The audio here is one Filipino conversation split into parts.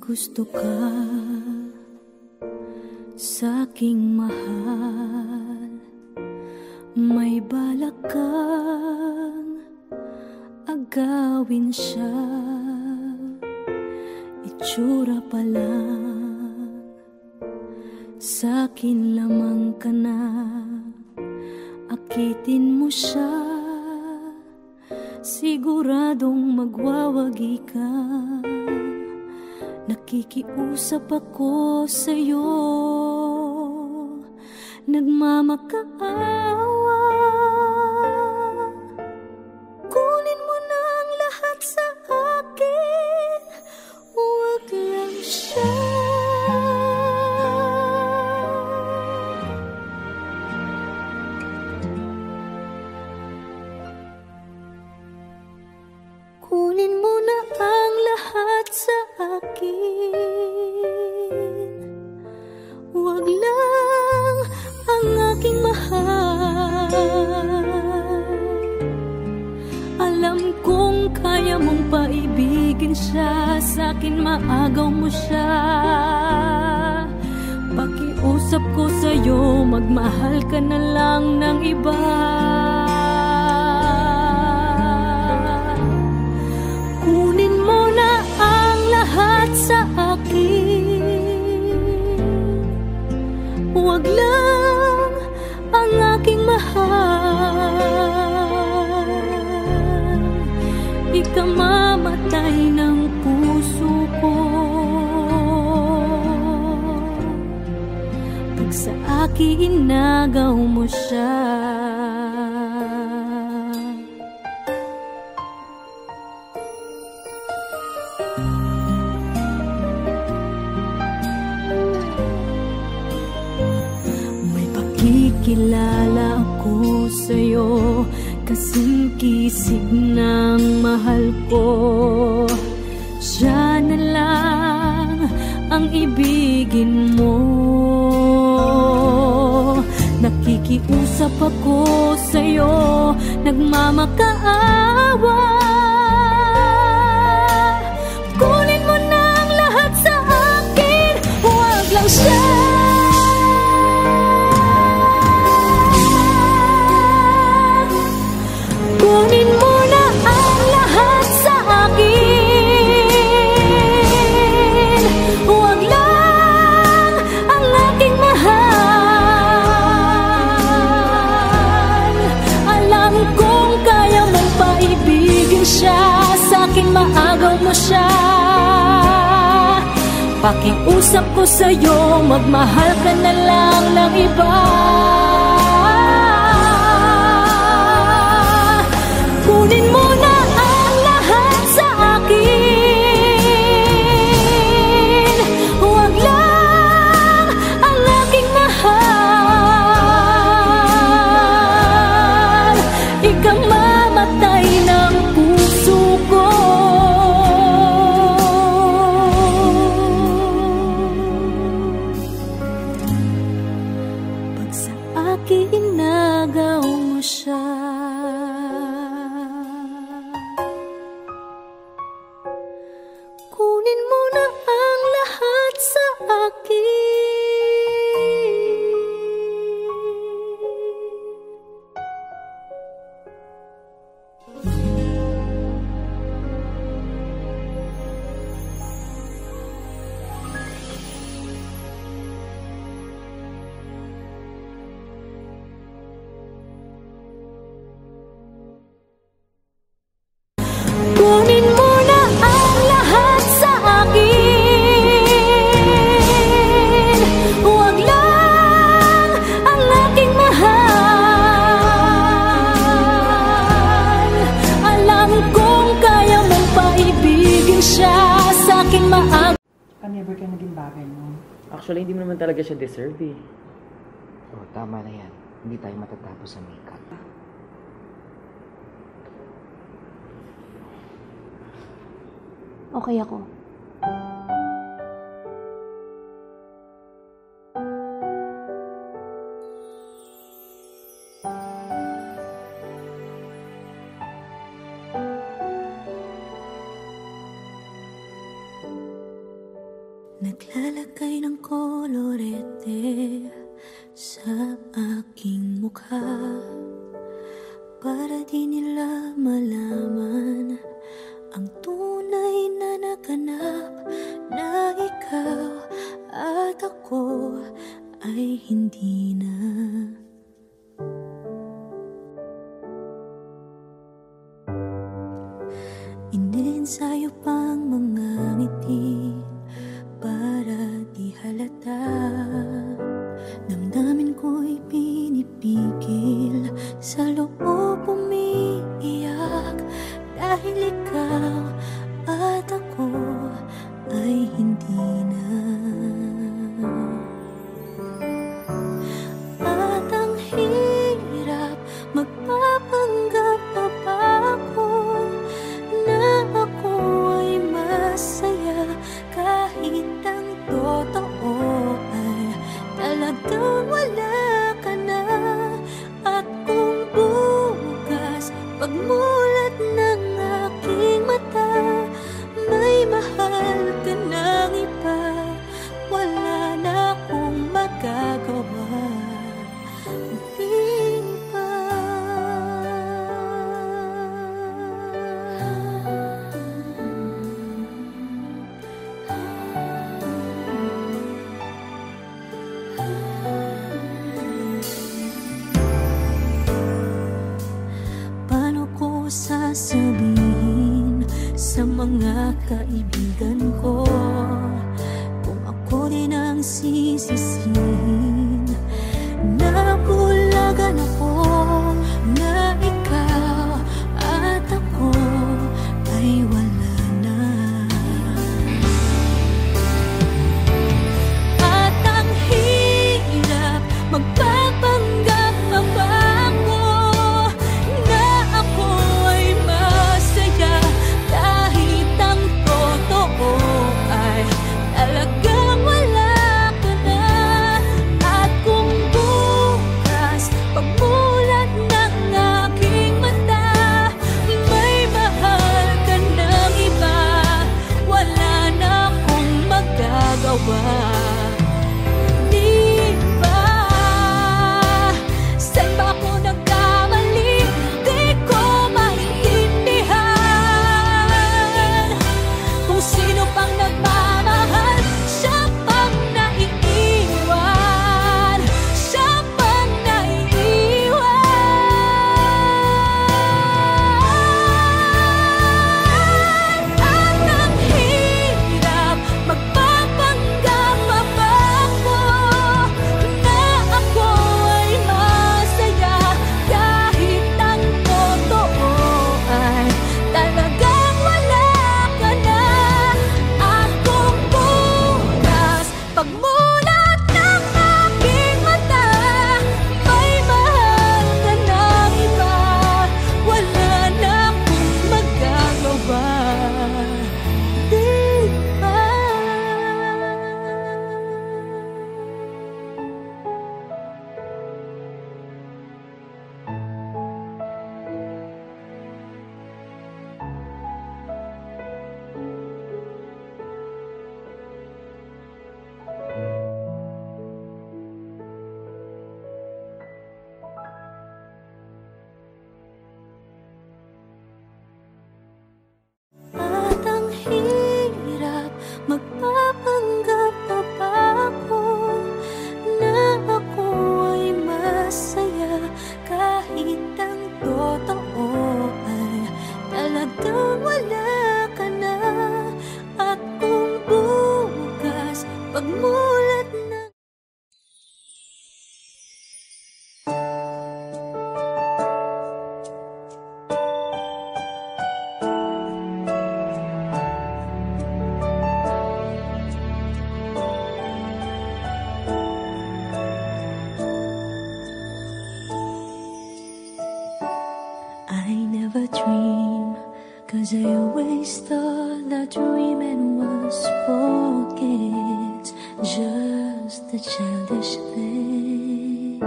gusto ka sa'king mahal, may balak kang agawin siya. Itsura pa lang, sa'kin lamang ka na. Akitin mo siya, siguradong magwawagi ka. Nakikiusap ako sa'yo, nagmamakaawa. Kunin mo na ang lahat sa akin, huwag lang siya. Kunin mo na ang lahat sa akin, huwag lang ang aking mahal. Alam kong kaya mong paibigin siya, sa'kin maagaw mo siya. Pakiusap ko sa'yo, magmahal ka na lang ng iba. Kunin mo na ang lahat sa akin, huwag lang ang aking mahal. Ikamamatay ng puso ko pag sa akin inagaw mo siya. Kilala ako sa'yo, kasing kisig ng mahal ko. Siya na lang ang ibigin mo. Nakikiusap ako sa'yo, nagmamakaawa. Kunin mo na ang lahat sa akin, huwag lang siya. Kunin mo na ang lahat sa akin, huwag lang ang aking mahal. Alam kong kaya mong paibigin siya, sa'kin maagaw mo siya. Pakiusap ko sa'yo, magmahal ka na lang ng iba. Kunin mo na ang lahat sa akin, huwag lang ang aking mahal. Ikamamatay ng puso ko pag sa akin inagaw mo siya. Kunin mo na ang lahat sa akin. Kunin mo na ang lahat sa akin, huwag lang ang aking mahal. Alam kong kaya mong paibigin siya, sa'kin maagaw. Never ka naging bagay mo. Actually, hindi mo naman talaga siya deserve eh. Oh, tama na yan. Hindi tayo matatapos sa makeup. Okay ako. Naglalagay ng kolorete sa aking mukha para di nila malaman ang tunay na naganap, na ikaw at ako ay hindi na. Inensayo pang mga ngiti para di halata. Damdamin ko'y pinipigil, sa loob umiiyak, dahil ikaw at ako ay hindi na. At ang hirap, magpapanggap pa ba ako na ako ay masaya, kahit ang totoo ay talagang wala ka na. At kung bukas pagmulat ng aking mata, may mahal ka ng iba, wala na akong magagawa. Di ba? Paano ko sasabihin sa mga kaibigan ko kung ako din ang sisisihin? Nabulagan ako na ikaw at ako ay wala na. At ang hirap, magpapanggap pa ba ako na ako ay masaya, kahit ang totoo ay talagang wala ka na. At kung bukas pagmulat ng aking mata, may mahal ka ng iba, wala na akong magagawa. Di ba? Saan ba ako nagkamali? Di ko maintindihan. Kung sino pang nagmamahal, siya pang naiiwan, siya pang naiiwan. At ang hirap, magpapanggap pa ba ako na ako ay masaya, kahit ang totoo ay talagang wala ka na. At kung bukas pagmulat ng aking mata, may mahal ka ng iba, wala na akong magagawa. Di ba? At ang hirap, magpapanggap pa ba ako na ako ay masaya, kahit ang totoo ay talagang wala ka na. At kung bukas pagmulat ng I never dream, 'cause I always thought that dreaming was forget, just a childish thing.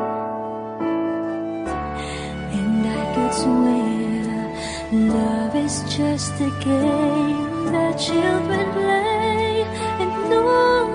And I could swear love is just a game that children play, and no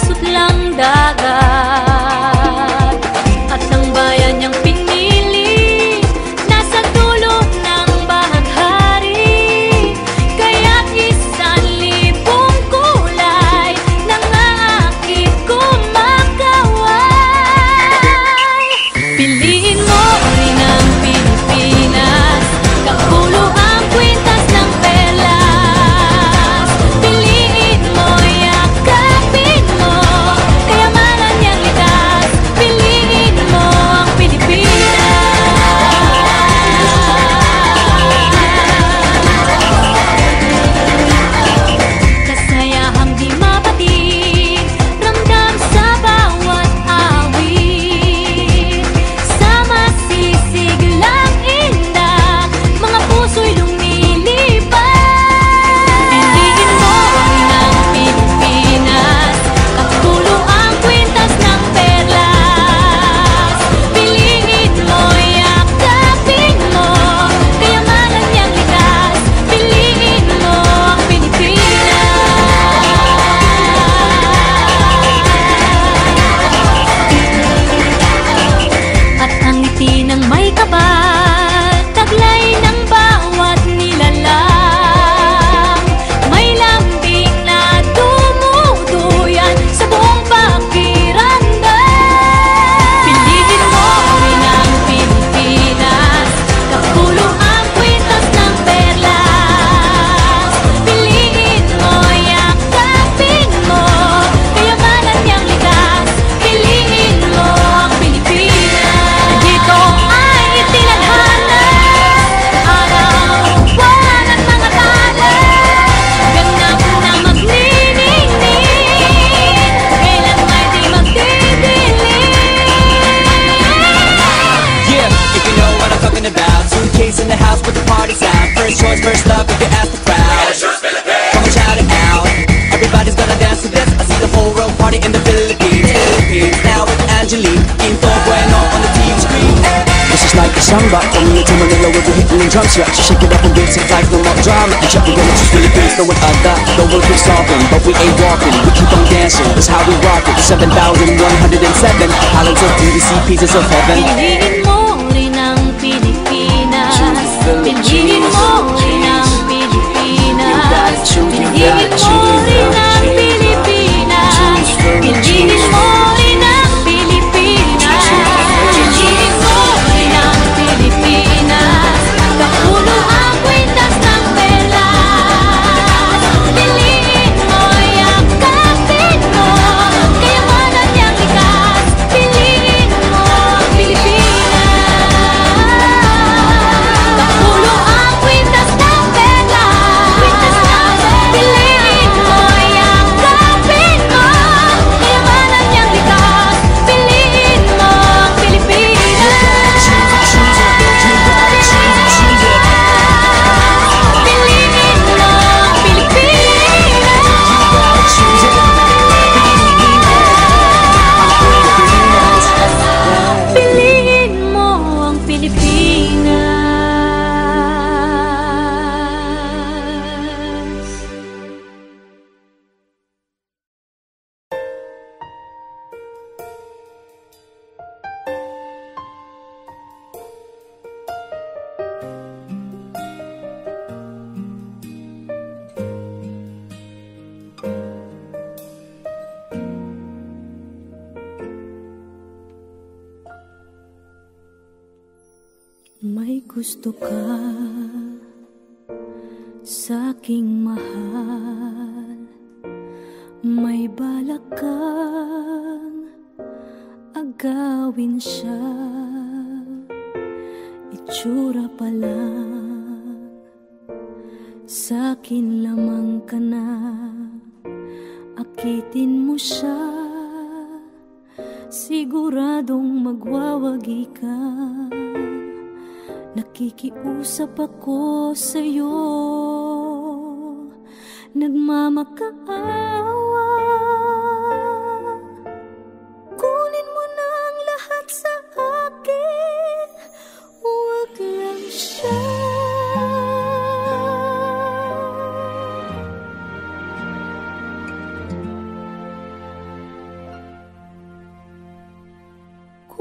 sutlang dagat. At ang bayan niyang pinili nasa dulo ng bahaghari. Kaya't 1,000 kulay nangaakit kumakaway. Piliin mo rin ang Pilipinas, kapulo ang kwintas ng perlas. Piliin mo, yakapin mo, kayamanan niyang likas. Piliin mo ang Pilipinas. Kasayahang di mapatid, ramdam sa bawat awit. Sama sisiglang indak, mga puso'y lumilipad. Piliin mo rin ang Pilipinas, kapulo ang kwintas ng perlas. Piliin mo, yakapin mo, kayamanan niyang likas. Piliin mo ang Pilipinas. At ang ngiti ng may kapal, taglay ng bawat nilalang. May lambing na dumuduyan sa buong pakiramdam. Piliin mo rin ang Pilipinas, kapulo ang kwintas ng perlas. Piliin mo, yakapin mo, kayamanan niyang likas. Piliin mo ang Pilipinas. Dito ay itinadhana, araw, buwan at mga tala. Ganap na magniningning, kailan may di magdidilim. Yeah, if you know what I'm talking about. Suitcase in the house with the party sound. First choice, first love, if you ask the crowd. Come on, shout it out. Everybody's gonna dance to this. I see the whole world party in the Philippines. Now with Angelique, Quinto Bueno on the TV screen. This is like a samba. From Manila to Manila with the hitting and drum set. So shake it up and give some life, no more drama. And check we're gonna choose Philippines, no one other. No one keep solving, but we ain't walking. We keep on dancing, that's how we rock it. 7,107 islands of beauty, pieces of heaven. Piliin mo rin ang Pilipinas. Piliin mo rin ang Pilipinas. Piliin mo rin ang Pilipinas. Piliin mo rin ang Pilipinas. Piliin mo rin ang Pilipinas. Kapulo ang kwintas ng perlas. Piliin mo, yakapin mo, kayamanan niyang likas. Piliin mo ang Pilipinas. Kapulo ang kwintas ng perlas. Piliin mo, yakapin mo, kayamanan niyang likas. Piliin mo ang Pilipinas. Piliin mo ang Pilipinas. Piliin mo ang Pilipinas. May gusto ka sa'king mahal, may balak kang agawin siya. Itsura pa lang, sa'kin lamang ka na. Akitin mo siya, siguradong magwawagi ka. Nakikiusap ako sa'yo, nagmamakaawa. Kunin mo na ang lahat sa akin, huwag lang siya.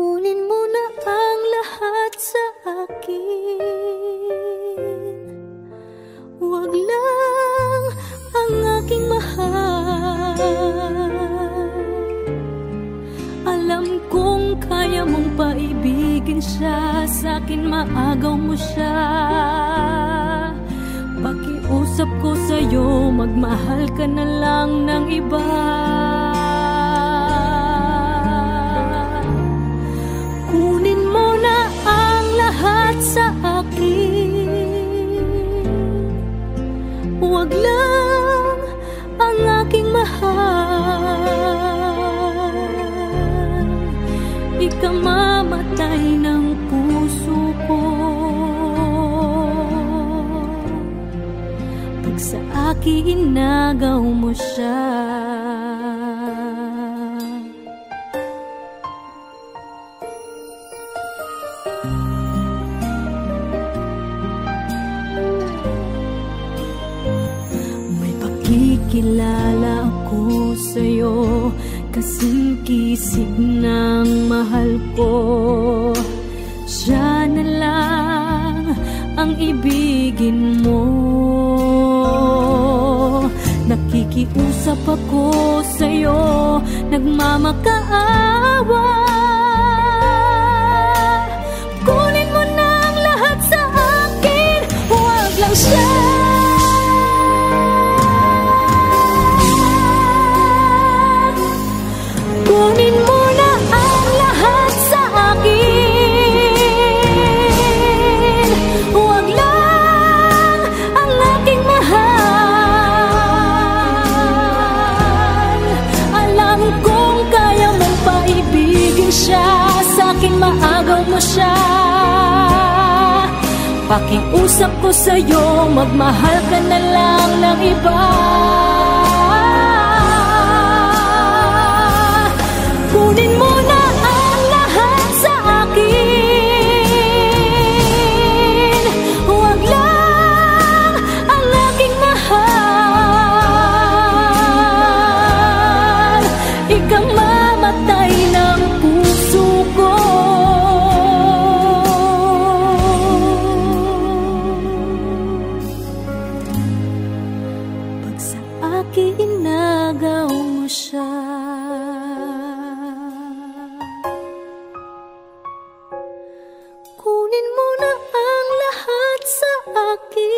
Kunin mo na ang lahat sa akin. Huwag lang ang aking mahal. Alam kong kaya mong paibigin siya, sa'kin maagaw mo siya. Pakiusap ko sa'yo, magmahal ka na lang ng iba. Kunin mo na ang lahat sa akin. Huwag lang ang aking mahal. Ikamamatay ng puso ko pag sa akin inagaw mo siya. Kilala ako sa'yo, kasing kisig ng mahal ko. Siya na lang ang ibigin mo. Nakikiusap ako sa'yo, nagmamakaawa. Kunin mo na ang lahat sa akin, huwag lang siya. Kunin mo na ang lahat sa akin. Huwag lang ang aking mahal. Alam kong kaya mong paibigin siya, sa'kin maagaw mo siya. Pakiusap ko sa'yo, magmahal ka na lang ng iba. Kunin mo na ang lahat sa akin. Huwag lang ang aking mahal. Ikamamatay ng puso ko pag sa akin inagaw mo siya. Kunin mo na ang lahat sa akin.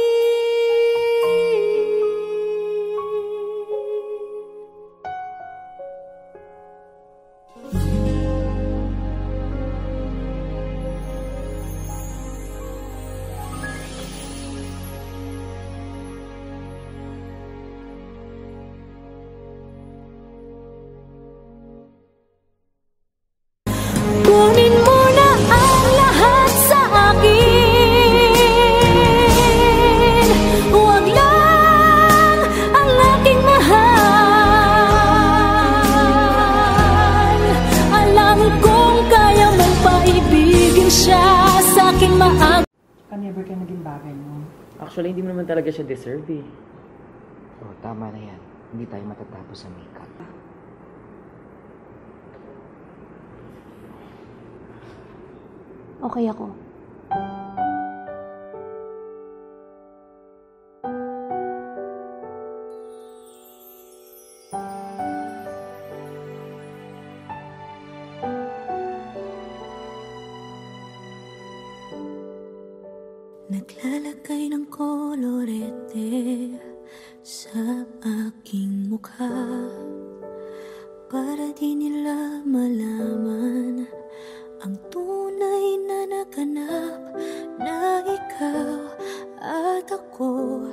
Kunin mo na ang lahat sa akin. Huwag lang ang aking mahal. Alam kong kaya mong paibigin siya, sa'kin maagaw. Never ka naging bagay mo. Actually, hindi mo naman talaga siya deserve eh. Oh, tama na yan. Hindi tayo matatapos sa makeup. Okay ako. Naglalagay ng kolorete sa aking mukha para di nila malaman ang tunay na naganap, na ikaw at ako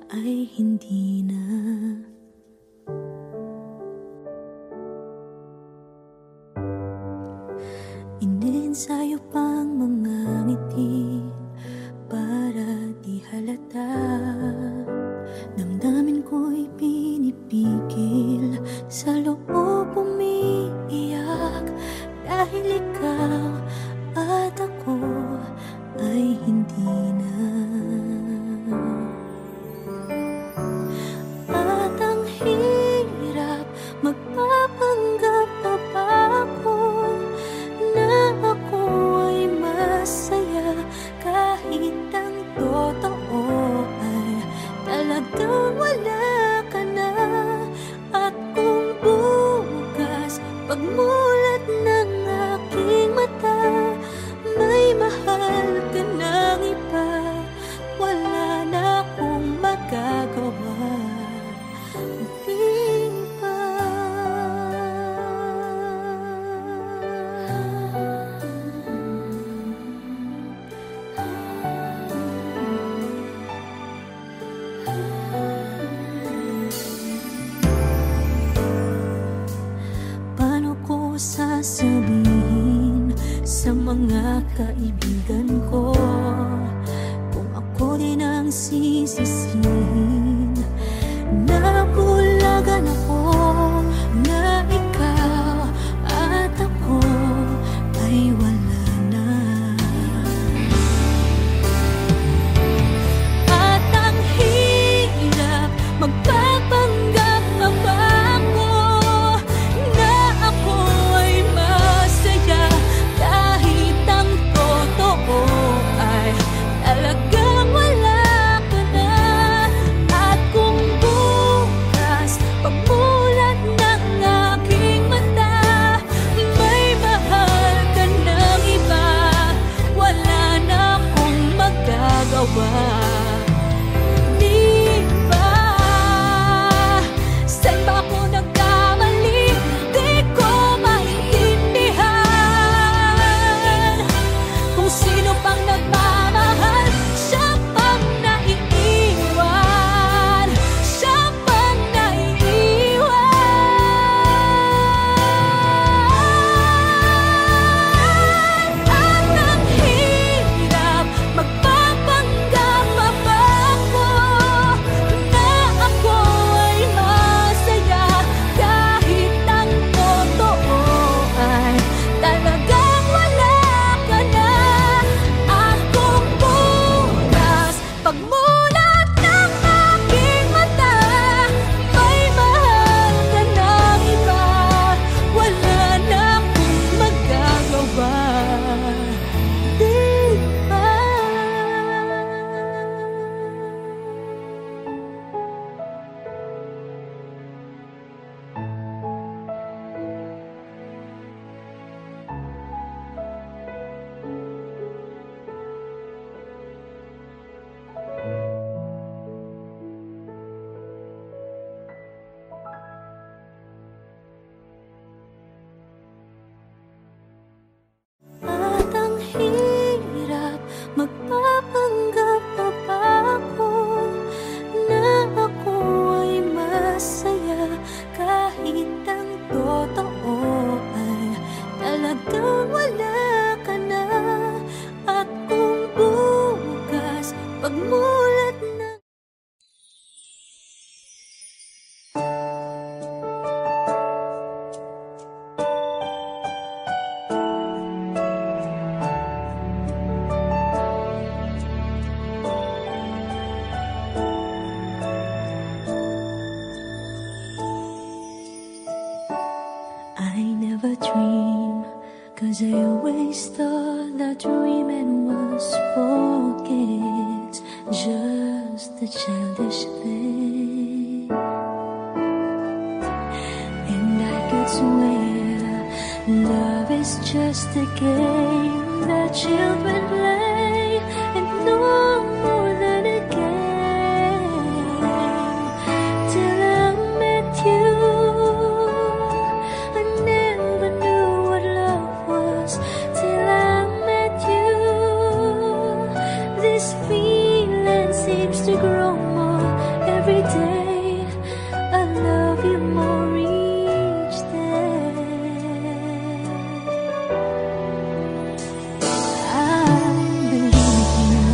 ay hindi na. Inensayo pang mga ngiti para di halata. Damdamin ko'y pinipigil, sa loob umiiyak, dahil ikaw at ako ay hindi na. pagmulat ng aking mata, may mahal ka ng iba. Wala na akong magagawa, di ba? Paano ko sasabihin sa mga kaibigan ko kung ako din ang sisisihin? Nabulagan ako na ikaw at ako ay wala na. At ang hirap magpapanggap pa ba ako na ako ay masaya kahit ang totoo ay talagang wala ka na. At kung bukas pagmulat ng aking mata, may mahal ka ng iba, wala na akong magagawa, di ba? Saan ba ako nagkamali? Di ko maintindihan. Kung sino pang nagmamahal, siya pang naiiwan, siya pang naiiwan. At ang hirap magpapanggap pa ba ako na ako ay masaya kahit ang totoo ay talagang wala ka na. At kung bukas pagmulat ng aking mata, may mahal ka ng iba, wala na akong magagawa, di ba? At ang hirap magpapanggap pa ba ako na ako ay masaya kahit ang totoo ay talagang wala ka na. At kung bukas pagmulat ng I never dream, 'cause I always thought that dreaming was forget, just a childish thing. And I could swear love is just a game that children play, and no more than a game. Till I met you, I never knew what love was. Till I met you, this feeling seems to grow more every day. I love you more each day. I've been drinking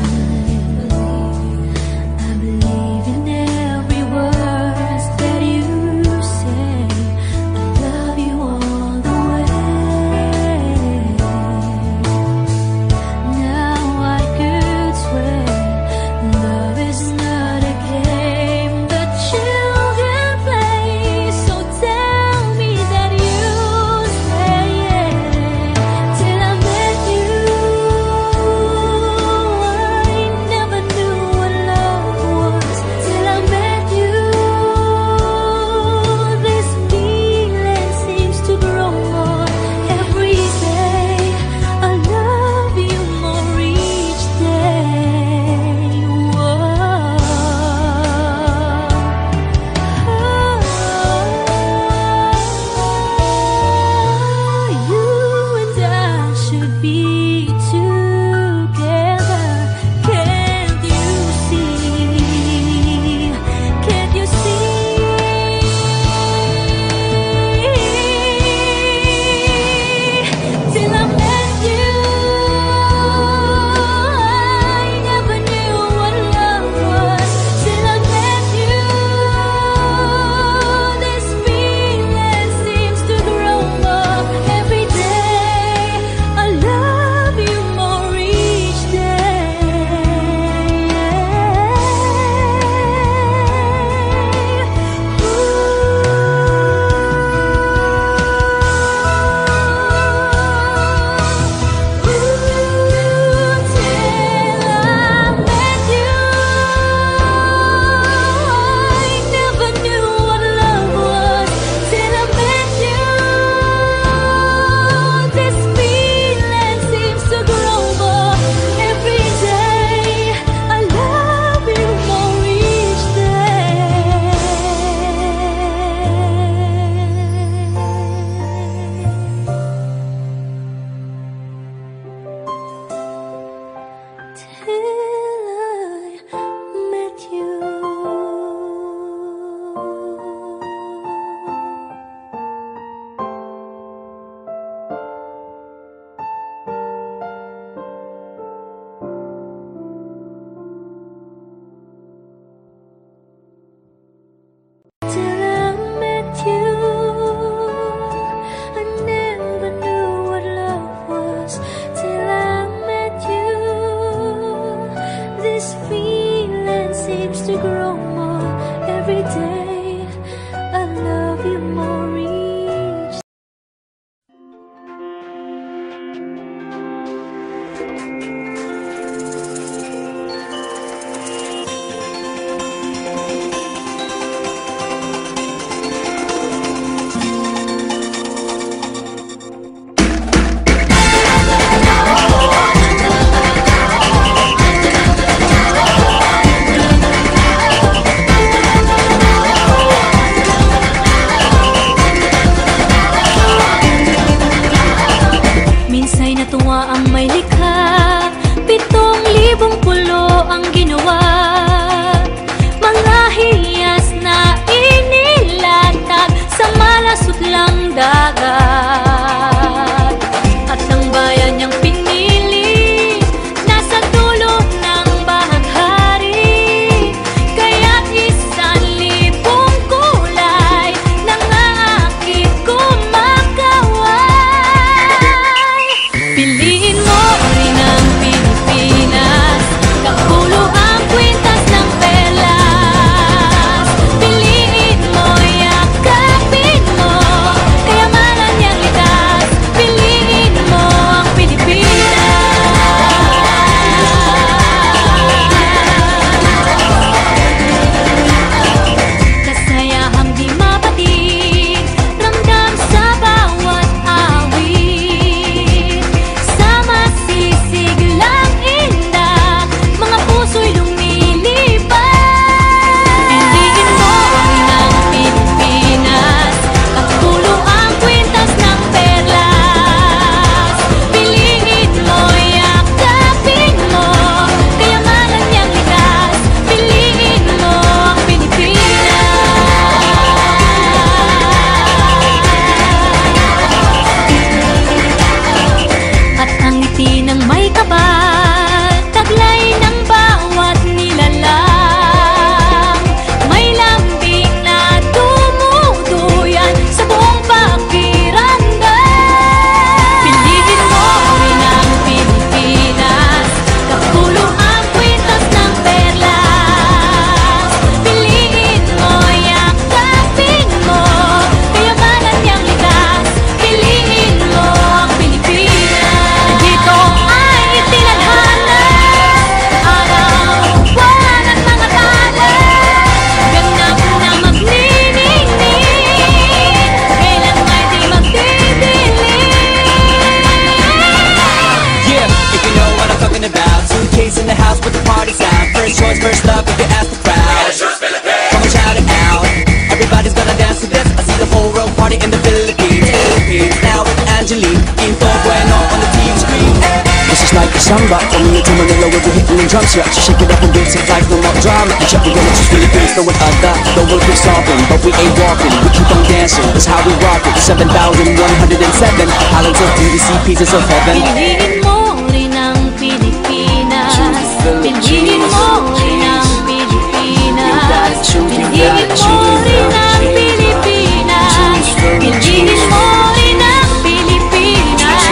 samba, coming into Manila, we'll be hitting the drums, yeah. So shake it up and basic life, no more drama. And check, we're gonna choose Philippines, no one other. The world keeps solving, but we ain't walking. We keep on dancing, that's how we rock it. 7,107 islands of DDC, pieces of heaven. Piliin mo rin ang Pilipinas. Piliin mo rin ang Pilipinas. Piliin mo rin ang Pilipinas. Piliin mo rin ang Pilipinas.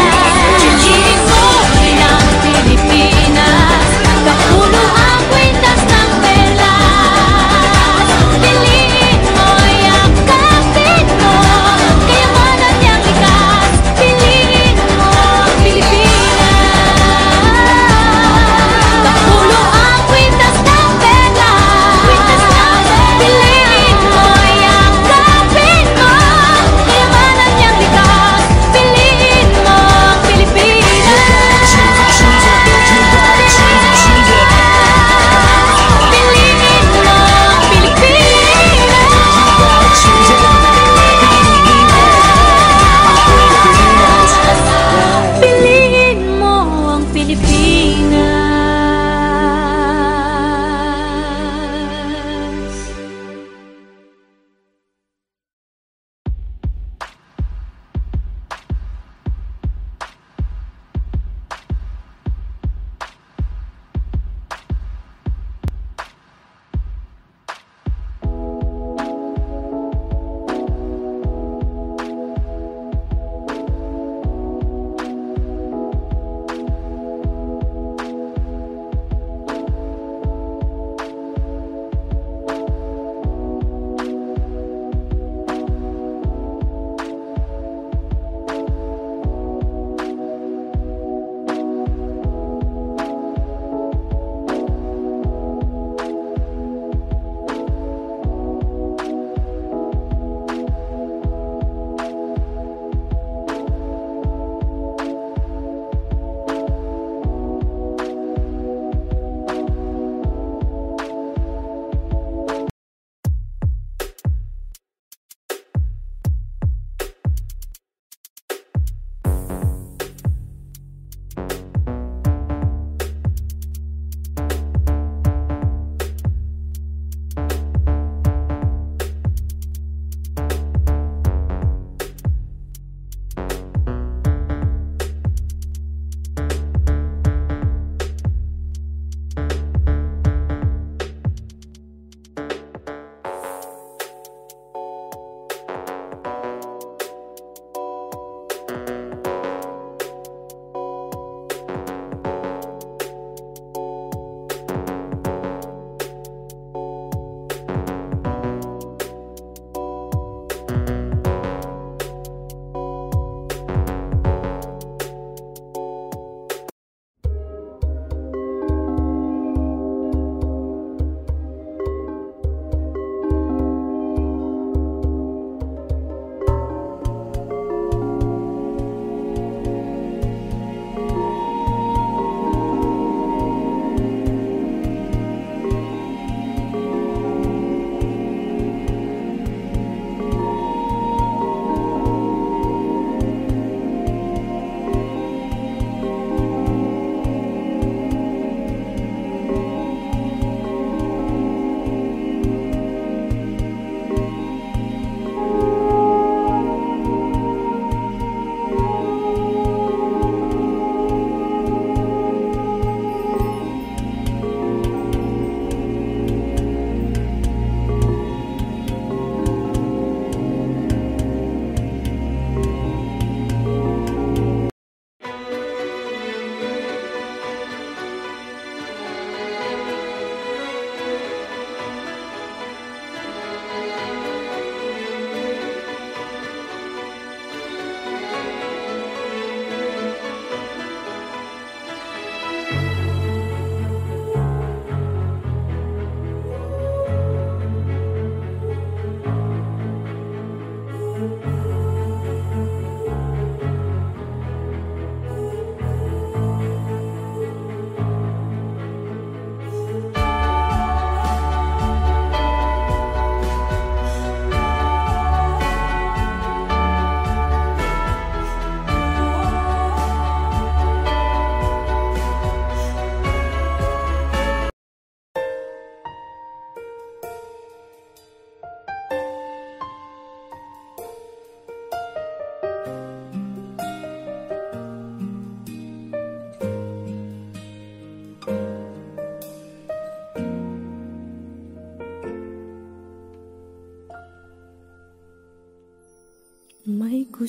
Piliin mo rin ang Pilipinas. Kapulo ang kwintas ng perlas. Piliin mo, yakapin mo, kayamanan niyang likas. Piliin mo ang Pilipinas. Kapulo ang kwintas ng perlas. Piliin mo, yakapin mo,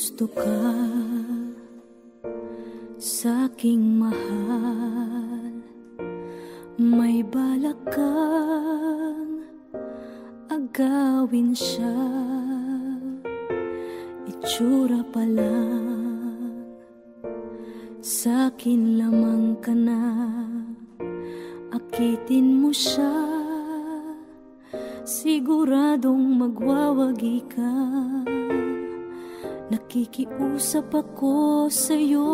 gusto ka sa'king mahal, may balak kang agawin siya. Itsura pa lang, sa'kin lamang ka na. Akitin mo siya, siguradong magwawagi ka. Nakikiusap ako sa'yo,